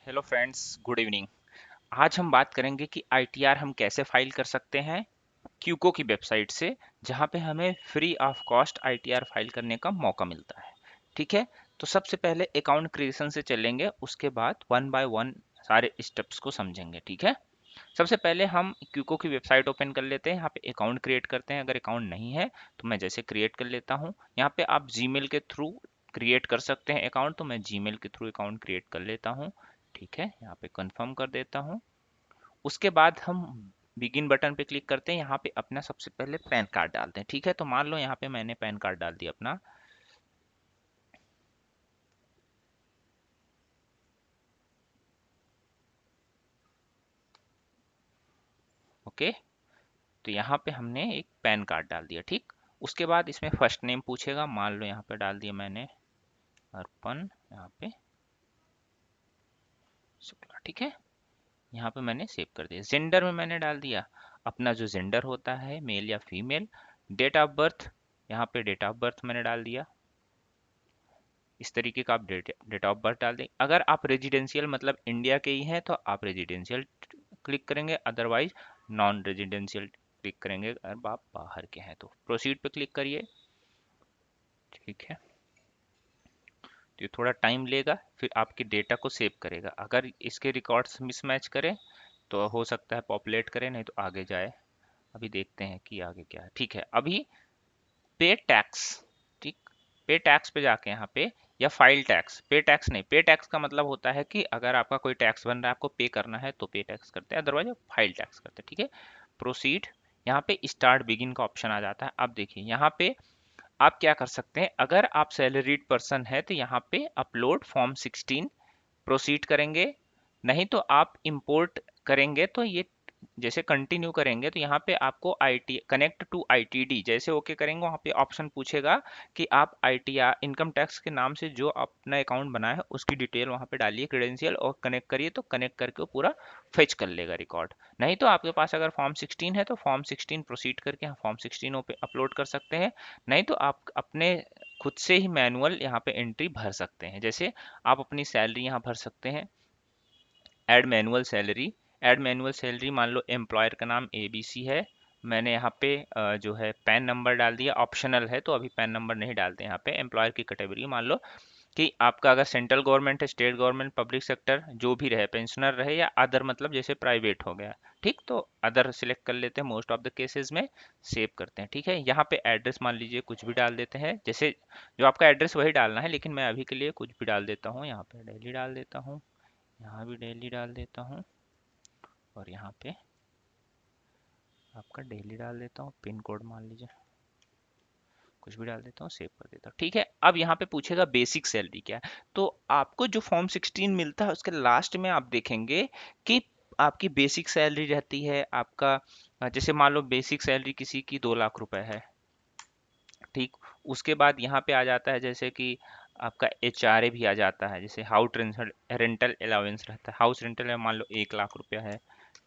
Hello friends, good evening. आज हम बात करेंगे कि आईटीआर हम कैसे फाइल कर सकते हैं क्यूको की वेबसाइट से, जहां पे हमें free of cost ITR file करने का मौका मिलता है। ठीक है, तो सबसे पहले अकाउंट क्रिएशन से चलेंगे, उसके बाद वन बाय वन सारे स्टेप्स को समझेंगे। ठीक है, सबसे पहले हम क्यूको की वेबसाइट ओपन कर लेते हैं। यहाँ पे अकाउंट क्रिएट करते हैं। अगर अकाउंट नहीं है तो मैं जैसे क्रिएट कर लेता हूँ। यहाँ पे आप जीमेल के थ्रू क्रिएट कर सकते हैं अकाउंट, तो मैं जीमेल के थ्रू अकाउंट क्रिएट कर लेता हूँ। ठीक है, यहाँ पे कंफर्म कर देता हूँ। उसके बाद हम बिगिन बटन पे क्लिक करते हैं। यहाँ पे अपना सबसे पहले पैन कार्ड डालते हैं। ठीक है, तो मान लो यहाँ पे मैंने पैन कार्ड डाल दिया अपना। ओके, तो यहाँ पे हमने एक पैन कार्ड डाल दिया। ठीक, उसके बाद इसमें फर्स्ट नेम पूछेगा, मान लो यहाँ पे डाल दिया मैंने अर्पण, यहाँ पे शुक्ला। ठीक है, यहाँ पे मैंने सेव कर दिया। जेंडर में मैंने डाल दिया अपना जो जेंडर होता है, मेल या फीमेल। डेट ऑफ बर्थ, यहाँ पे डेट ऑफ बर्थ मैंने डाल दिया। इस तरीके का आप डेट ऑफ बर्थ डाल दें। अगर आप रेजिडेंशियल मतलब इंडिया के ही हैं तो आप रेजिडेंशियल क्लिक करेंगे, अदरवाइज नॉन रेजिडेंशियल क्लिक करेंगे। अगर आप बाहर के हैं तो प्रोसीड पे क्लिक करिए। ठीक है, तो ये थोड़ा टाइम लेगा, फिर आपके डेटा को सेव करेगा। अगर इसके रिकॉर्ड्स मिसमैच करें तो हो सकता है पॉपुलेट करे, नहीं तो आगे जाए। अभी देखते हैं कि आगे क्या है। ठीक है, अभी पे टैक्स। ठीक, पे टैक्स पे जाके यहाँ पे, या फाइल टैक्स, पे टैक्स नहीं, पे टैक्स का मतलब होता है कि अगर आपका कोई टैक्स बन रहा है, आपको पे करना है तो पे टैक्स करते हैं, अदरवाइज फाइल टैक्स करते हैं। ठीक है, प्रोसीड। यहाँ पे स्टार्ट बिगिन का ऑप्शन आ जाता है। अब देखिए यहाँ पे आप क्या कर सकते हैं। अगर आप सैलरीड पर्सन है तो यहाँ पे अपलोड फॉर्म 16 प्रोसीड करेंगे। नहीं तो आप इंपोर्ट करेंगे तो ये जैसे कंटिन्यू करेंगे तो यहाँ पे आपको आईटी कनेक्ट टू आईटीडी जैसे ओके करेंगे, वहाँ पे ऑप्शन पूछेगा कि आप आईटीआर इनकम टैक्स के नाम से जो अपना अकाउंट बनाया है उसकी डिटेल वहाँ पे डालिए, क्रेडेंशियल, और कनेक्ट करिए। तो कनेक्ट करके वो पूरा फेच कर लेगा रिकॉर्ड। नहीं तो आपके पास अगर फॉर्म 16 है तो फॉर्म 16 प्रोसीड करके यहाँ फॉर्म 16 पे अपलोड कर सकते हैं। नहीं तो आप अपने खुद से ही मैनुअल यहाँ पे एंट्री भर सकते हैं। जैसे आप अपनी सैलरी यहाँ भर सकते हैं, add manual salary. Add manual salary, मान लो एम्प्लॉयर का नाम एबीसी है। मैंने यहाँ पे जो है पैन नंबर डाल दिया, ऑप्शनल है तो अभी पैन नंबर नहीं डालते। यहाँ पे एम्प्लॉयर की कैटेगरी मान लो कि आपका अगर सेंट्रल गवर्नमेंट है, स्टेट गवर्नमेंट, पब्लिक सेक्टर जो भी रहे, पेंशनर रहे, या अदर मतलब जैसे प्राइवेट हो गया। ठीक, तो अदर सिलेक्ट कर लेते हैं मोस्ट ऑफ द केसेस में, सेव करते हैं। ठीक है, यहाँ पे एड्रेस मान लीजिए कुछ भी डाल देते हैं, जैसे जो आपका एड्रेस वही डालना है, लेकिन मैं अभी के लिए कुछ भी डाल देता हूँ। यहाँ पे दिल्ली डाल देता हूँ, यहाँ भी दिल्ली डाल देता हूँ, और यहाँ पे आपका दिल्ली डाल देता हूँ। पिन कोड मान लीजिए कुछ भी डाल देता हूँ, सेव कर देता हूँ। ठीक है, अब यहाँ पे पूछेगा बेसिक सैलरी क्या है। तो आपको जो फॉर्म 16 मिलता है उसके लास्ट में आप देखेंगे कि आपकी बेसिक सैलरी रहती है आपका, जैसे मान लो बेसिक सैलरी किसी की 2 लाख रुपए है। ठीक, उसके बाद यहाँ पे आ जाता है जैसे कि आपका एचआरए भी आ जाता है, जैसे हाउस रेंटल अलाउंस रहता है, हाउस रेंटल में मान लो 1 लाख रुपया है।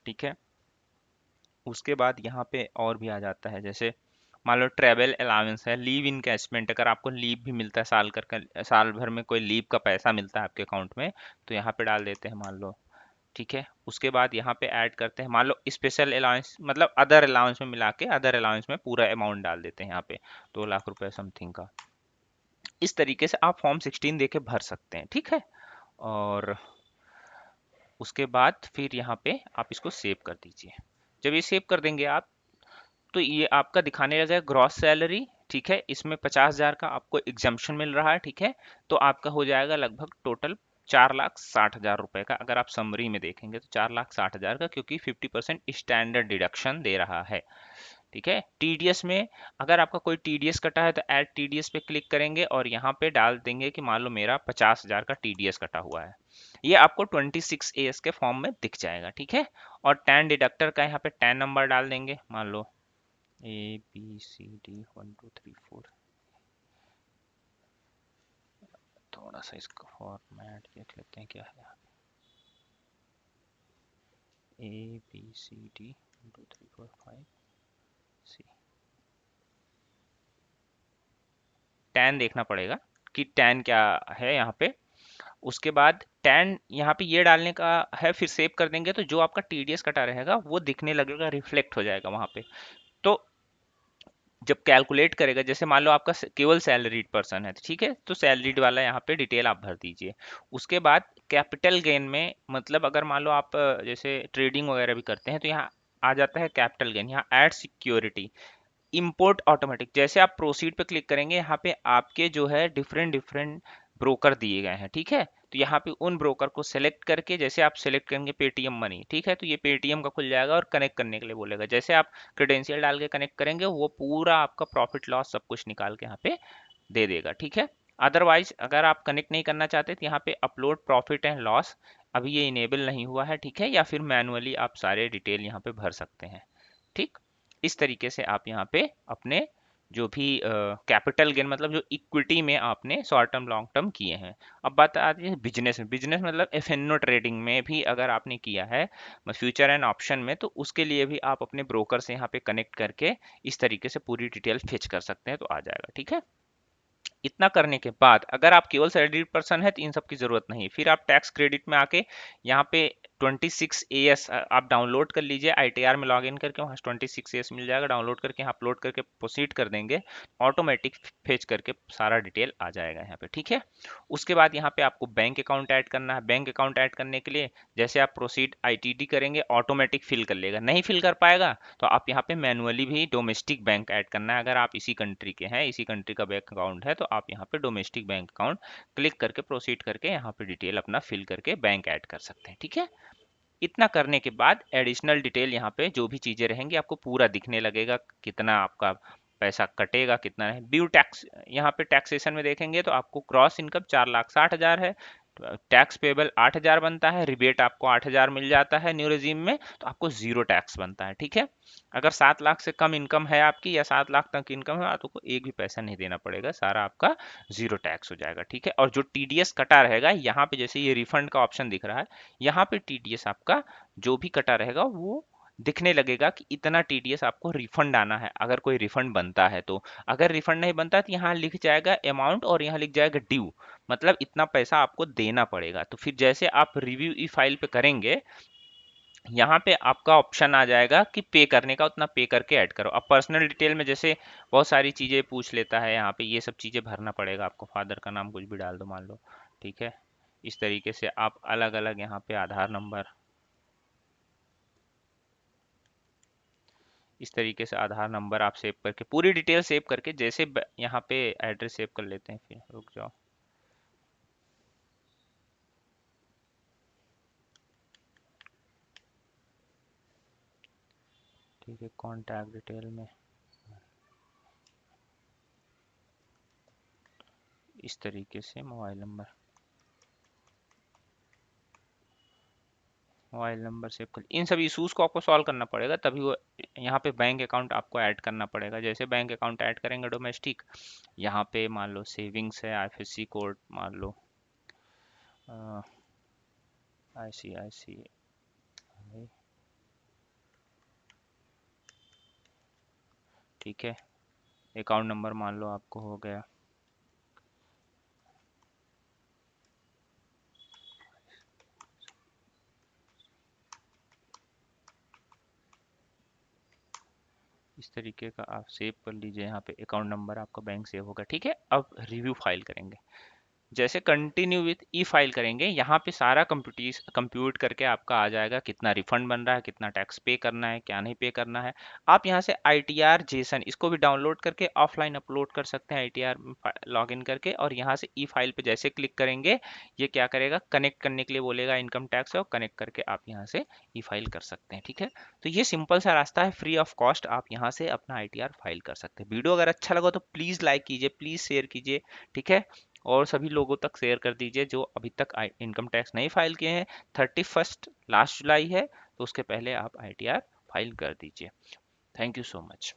ठीक है, उसके बाद यहाँ पे और भी आ जाता है, जैसे मान लो ट्रैवल अलाउंस है, लीव इनकैशमेंट, अगर आपको लीव भी मिलता है साल भर में कोई लीव का पैसा मिलता है आपके अकाउंट में, तो यहाँ पे डाल देते हैं मान लो। ठीक है, उसके बाद यहाँ पे ऐड करते हैं, मान लो स्पेशल अलाउंस मतलब अदर अलाउंस में मिला के अदर अलाउंस में पूरा अमाउंट डाल देते हैं यहाँ पे, 2 लाख रुपए समथिंग का। इस तरीके से आप फॉर्म 16 देके भर सकते हैं। ठीक है, और उसके बाद फिर यहाँ पे आप इसको सेव कर दीजिए। जब ये सेव कर देंगे आप, तो ये आपका दिखाने लगा ग्रॉस सैलरी। ठीक है, इसमें 50,000 का आपको एग्जाम्पशन मिल रहा है। ठीक है, तो आपका हो जाएगा लगभग टोटल 4,60,000 रुपए का। अगर आप समरी में देखेंगे तो 4,60,000 का, क्योंकि 50% स्टैंडर्ड डिडक्शन दे रहा है। ठीक है, टीडीएस में अगर आपका कोई टीडीएस कटा है तो ऐड टीडीएस पे क्लिक करेंगे और यहाँ पे डाल देंगे कि मान लो मेरा 50,000 का टीडीएस कटा हुआ है। ये आपको 26 AS के फॉर्म में दिख जाएगा। ठीक है, और टैन डिडक्टर का यहाँ पे टैन नंबर डाल देंगे, मान लो ABCD 1 2 3 4। थोड़ा सा इसका फॉर्मेट देख लेते हैं क्या है। ABCD 1 2 3 4 5C। टैन देखना पड़ेगा कि टैन क्या है यहाँ पे। उसके बाद टैन यहाँ पे ये डालने का है, फिर सेव कर देंगे तो जो आपका टीडीएस कटा रहेगा वो दिखने लगेगा, रिफ्लेक्ट हो जाएगा वहां पे। तो जब कैलकुलेट करेगा, जैसे मान लो आपका केवल सैलरीड पर्सन है, ठीक है, तो सैलरीड वाला यहाँ पे डिटेल आप भर दीजिए। उसके बाद कैपिटल गेन में, मतलब अगर मान लो आप जैसे ट्रेडिंग वगैरह भी करते हैं तो यहाँ आ जाता है कैपिटल गेन, यहाँ ऐड सिक्योरिटी, इंपोर्ट ऑटोमेटिक। जैसे आप प्रोसीड पे क्लिक करेंगे, यहाँ पे आपके जो है डिफरेंट डिफरेंट ब्रोकर दिए गए हैं, ठीक है। तो यहाँ पे उन ब्रोकर को सेलेक्ट करके, जैसे आप सेलेक्ट करेंगे पेटीएम मनी, ठीक है, तो ये पेटीएम का खुल जाएगा और कनेक्ट करने के लिए बोलेगा। जैसे आप क्रेडेंशियल डाल के कनेक्ट करेंगे, वो पूरा आपका प्रॉफिट लॉस सब कुछ निकाल के यहाँ पे दे देगा, ठीक है। अदरवाइज अगर आप कनेक्ट नहीं करना चाहते तो यहाँ पे अपलोड प्रॉफिट एंड लॉस, अभी ये इनेबल नहीं हुआ है, ठीक है, या फिर मैनुअली आप सारे डिटेल यहाँ पे भर सकते हैं, ठीक। इस तरीके से आप यहाँ पे अपने जो भी कैपिटल गेन, मतलब जो इक्विटी में आपने शॉर्ट टर्म लॉन्ग टर्म किए हैं। अब बात आती है बिजनेस में। बिजनेस मतलब एफएनओ ट्रेडिंग में भी अगर आपने किया है फ्यूचर एंड ऑप्शन में, तो उसके लिए भी आप अपने ब्रोकर से यहाँ पे कनेक्ट करके इस तरीके से पूरी डिटेल फेच कर सकते हैं, तो आ जाएगा, ठीक है। इतना करने के बाद अगर आप केवल सैलरीड पर्सन है तो इन सब की जरूरत नहीं। फिर आप टैक्स क्रेडिट में आके यहाँ पे 26 AS आप डाउनलोड कर लीजिए, आईटीआर में लॉग इन करके वहाँ 26 AS मिल जाएगा, डाउनलोड करके यहाँ अपलोड करके प्रोसीड कर देंगे, ऑटोमेटिक फेच करके सारा डिटेल आ जाएगा यहाँ पे, ठीक है। उसके बाद यहाँ पे आपको बैंक अकाउंट ऐड करना है। बैंक अकाउंट ऐड करने के लिए जैसे आप प्रोसीड आईटीडी करेंगे, ऑटोमेटिक फिल कर लेगा। नहीं फिल कर पाएगा तो आप यहाँ पे मैनुअली भी डोमेस्टिक बैंक ऐड करना है। अगर आप इसी कंट्री के हैं, इसी कंट्री का बैंक अकाउंट है, तो आप यहाँ पे डोमेस्टिक बैंक अकाउंट क्लिक करके प्रोसीड करके यहाँ पे डिटेल अपना फिल करके बैंक ऐड कर सकते हैं, ठीक है। इतना करने के बाद एडिशनल डिटेल यहाँ पे जो भी चीजें रहेंगी आपको पूरा दिखने लगेगा, कितना आपका पैसा कटेगा कितना नहीं। ड्यू टैक्स यहाँ पे टैक्सेशन में देखेंगे तो आपको क्रॉस इनकम 4,60,000 है, टैक्स पेबल 8,000 बनता है, रिबेट आपको 8,000 मिल जाता है न्यू रेजिम में, तो आपको जीरो टैक्स बनता है, ठीक है। अगर 7 लाख से कम इनकम है आपकी या 7 लाख तक इनकम है, आपको एक भी पैसा नहीं देना पड़ेगा, सारा आपका जीरो टैक्स हो जाएगा, ठीक है। और जो टीडीएस कटा रहेगा यहाँ पे, जैसे ये रिफंड का ऑप्शन दिख रहा है, यहाँ पे टीडीएस आपका जो भी कटा रहेगा वो दिखने लगेगा कि इतना टीडीएस आपको रिफंड आना है, अगर कोई रिफंड बनता है तो। अगर रिफंड नहीं बनता तो यहाँ लिख जाएगा अमाउंट और यहाँ लिख जाएगा ड्यू, मतलब इतना पैसा आपको देना पड़ेगा। तो फिर जैसे आप रिव्यू ई फाइल पे करेंगे, यहाँ पे आपका ऑप्शन आ जाएगा कि पे करने का, उतना पे करके ऐड करो। अब पर्सनल डिटेल में जैसे बहुत सारी चीज़ें पूछ लेता है, यहाँ पे ये सब चीज़ें भरना पड़ेगा आपको। फादर का नाम कुछ भी डाल दो मान लो, ठीक है। इस तरीके से आप अलग अलग यहाँ पे आधार नंबर, इस तरीके से आधार नंबर आप सेव करके पूरी डिटेल सेव करके, जैसे यहाँ पे एड्रेस सेव कर लेते हैं। फिर रुक जाओ, ठीक है, कॉन्टैक्ट डिटेल में इस तरीके से मोबाइल नंबर सेव कर। इन सब इशूज़ को आपको सॉल्व करना पड़ेगा, तभी वो यहाँ पे बैंक अकाउंट आपको ऐड करना पड़ेगा। जैसे बैंक अकाउंट ऐड करेंगे डोमेस्टिक, यहाँ पे मान लो सेविंग्स है, आईएफएससी कोड मान लो ICICI, ठीक है। अकाउंट नंबर मान लो आपको हो गया, इस तरीके का आप सेव कर लीजिए। यहाँ पे अकाउंट नंबर आपका बैंक सेव होगा, ठीक है। अब रिव्यू फाइल करेंगे, जैसे कंटिन्यू विथ ई फाइल करेंगे, यहाँ पे सारा कंप्यूट करके आपका आ जाएगा कितना रिफंड बन रहा है, कितना टैक्स पे करना है, क्या नहीं पे करना है। आप यहाँ से आईटीआर जेसन इसको भी डाउनलोड करके ऑफलाइन अपलोड कर सकते हैं, आईटीआर लॉग इन करके। और यहाँ से ई फाइल पे जैसे क्लिक करेंगे, ये क्या करेगा, कनेक्ट करने के लिए बोलेगा इनकम टैक्स, और कनेक्ट करके आप यहाँ से ई फाइल कर सकते हैं, ठीक है। तो ये सिंपल सा रास्ता है, फ्री ऑफ कॉस्ट आप यहाँ से अपना आईटीआर फाइल कर सकते हैं। वीडियो अगर अच्छा लगा तो प्लीज़ लाइक कीजिए, प्लीज़ शेयर कीजिए, ठीक है। और सभी लोगों तक शेयर कर दीजिए जो अभी तक इनकम टैक्स नहीं फाइल किए हैं। 31 लास्ट जुलाई है, तो उसके पहले आप आईटीआर फाइल कर दीजिए। Thank you so much.